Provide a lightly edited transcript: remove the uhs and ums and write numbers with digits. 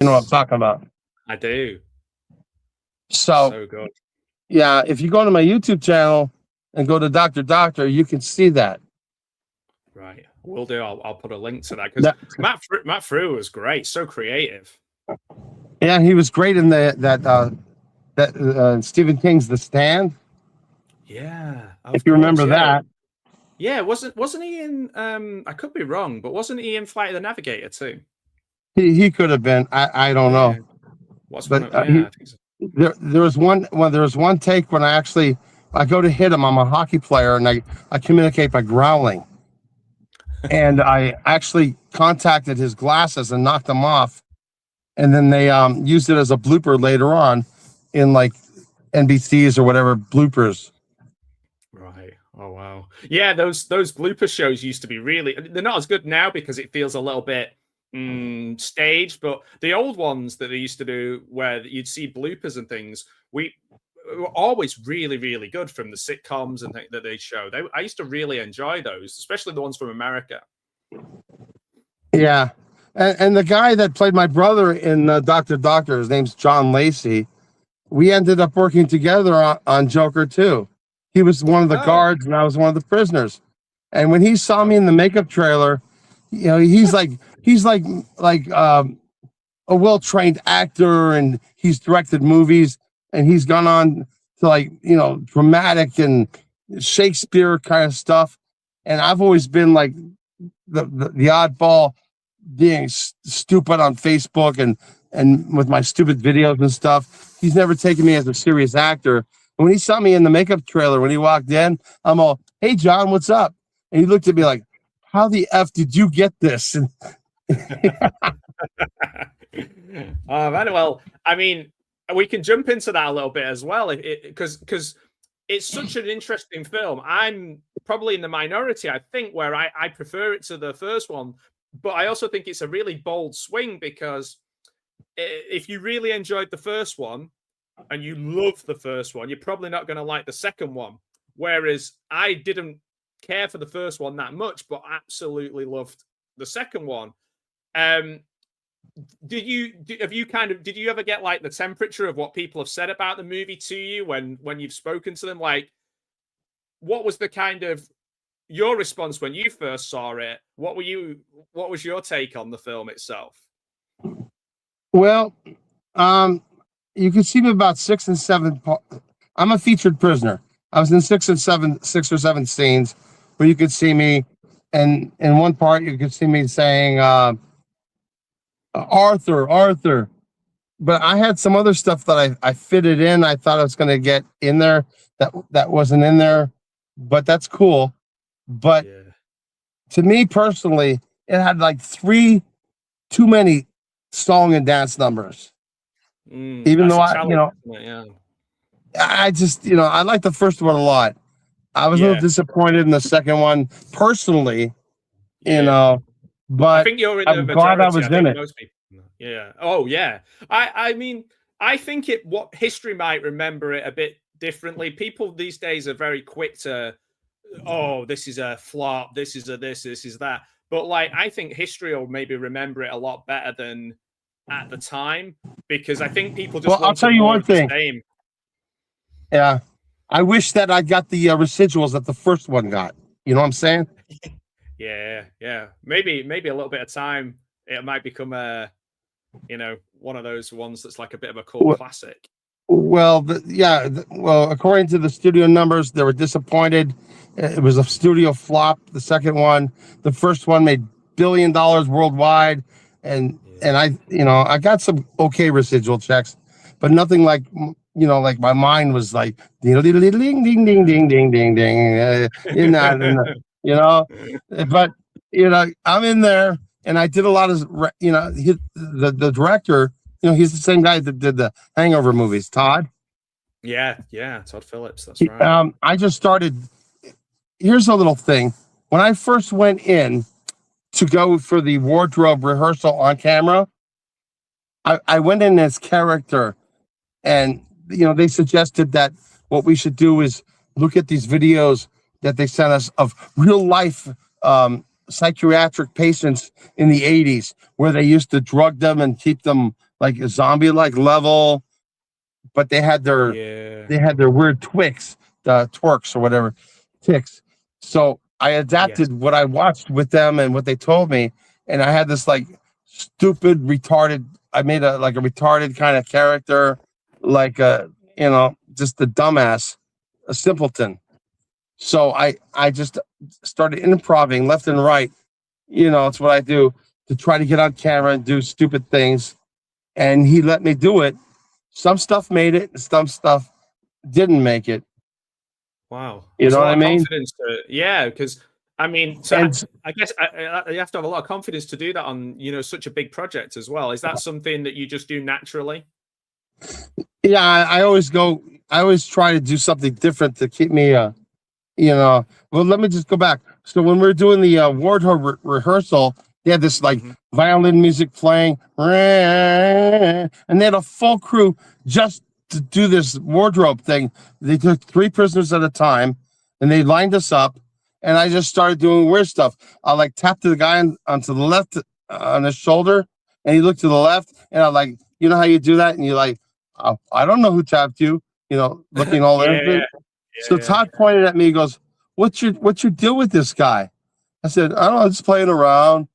You know what I'm talking about? I do. So Good. Yeah, if you go to my YouTube channel and go to Dr. Doctor, you can see that. Right, will do. I'll put a link to that because Matt Frew was great, so creative. Yeah, he was great in that Stephen King's The Stand. Yeah, if you remember that. Yeah, wasn't he in? I could be wrong, but wasn't he in Flight of the Navigator too? He could have been. I don't know. There was one take when I go to hit him. I'm a hockey player, and I communicate by growling. And I actually contacted his glasses and knocked them off. And then they used it as a blooper later on in like NBC's or whatever bloopers. Right. Oh wow. Yeah, those blooper shows used to be they're not as good now because it feels a little bit staged, but the old ones that they used to do where you'd see bloopers and things, were always really, really good from the sitcoms and that they show. I used to really enjoy those, especially the ones from America. Yeah. And the guy that played my brother in Dr. Doctor, his name's John Lacey. We ended up working together on Joker too. He was one of the guards and I was one of the prisoners. And when he saw me in the makeup trailer, you know, he's like a well-trained actor, and he's directed movies, and he's gone on to like, you know, dramatic and Shakespeare kind of stuff. And I've always been like the oddball, being stupid on Facebook and with my stupid videos and stuff. He's never taken me as a serious actor. And when he saw me in the makeup trailer, when he walked in, I'm all, "Hey, John, what's up?" And he looked at me like, "How the F did you get this?" Well, I mean, we can jump into that a little bit as well, because it's such an interesting film. I'm probably in the minority, I think, where I prefer it to the first one, but I also think it's a really bold swing because if you really enjoyed the first one and you love the first one, you're probably not going to like the second one. Whereas I didn't care for the first one that much, but absolutely loved the second one. Did you ever get like the temperature of what people have said about the movie to you when you've spoken to them? Like, what was the kind of your response when you first saw it? What was your take on the film itself? Well, you can see me about 6 and 7. I'm a featured prisoner. I was in 6 or 7 scenes where you could see me, and in one part you could see me saying Arthur. But I had some other stuff that I fitted in. I thought I was going to get in there that wasn't in there, but that's cool. But to me personally, it had like 3 too many song and dance numbers. Even though I just, I like the first one a lot. I was a little disappointed in the second one personally, but I think you're in the majority. Glad I was in it. Most people, yeah. Oh yeah. I mean, I think what history might remember it a bit differently. People these days are very quick to, oh, this is a flop, this is that. But like, I think history will maybe remember it a lot better than at the time, because I think people just. Well, I'll tell you one thing. Yeah, I wish that I got the residuals that the first one got. You know what I'm saying? Yeah. Maybe a little bit of time, it might become one of those ones that's like a bit of a cult classic. Well, according to the studio numbers, they were disappointed. It was a studio flop. The second one, the first one made $1 billion worldwide, and I got some okay residual checks, but nothing like like my mind was like ding ding ding ding ding ding ding ding ding, but I'm in there, and I did a lot of the director. He's the same guy that did the Hangover movies, Todd. Yeah, Todd Phillips. That's right. I just started. Here's a little thing. When I first went in to go for the wardrobe rehearsal on camera, I went in as character, and they suggested that what we should do is look at these videos that they sent us of real life psychiatric patients in the 80s, where they used to drug them and keep them like a zombie-like level, but they had their weird twigs, the twerks or whatever, ticks. So I adapted what I watched with them and what they told me, and I had this like stupid, retarded. I made a retarded kind of character, like just a dumbass, a simpleton. So I just started improving left and right. It's what I do to try to get on camera and do stupid things. And he let me do it. Some stuff made it, and some stuff didn't make it. Wow. You know what I mean? Confidence because I mean, so I guess you have to have a lot of confidence to do that on, such a big project as well. Is that something that you just do naturally? Yeah, I always try to do something different to keep me, well, let me just go back. So when we were doing the wardrobe rehearsal, they had this like violin music playing, and they had a full crew just to do this wardrobe thing. They took 3 prisoners at a time, and they lined us up, and I just started doing weird stuff. I like tapped the guy onto the left on his shoulder, and he looked to the left, and I like, you know how you do that, and you like, oh, I don't know who tapped you, looking all innocent. So Todd pointed at me, he goes, "What's your deal with this guy?" I said, "I don't know, just playing around,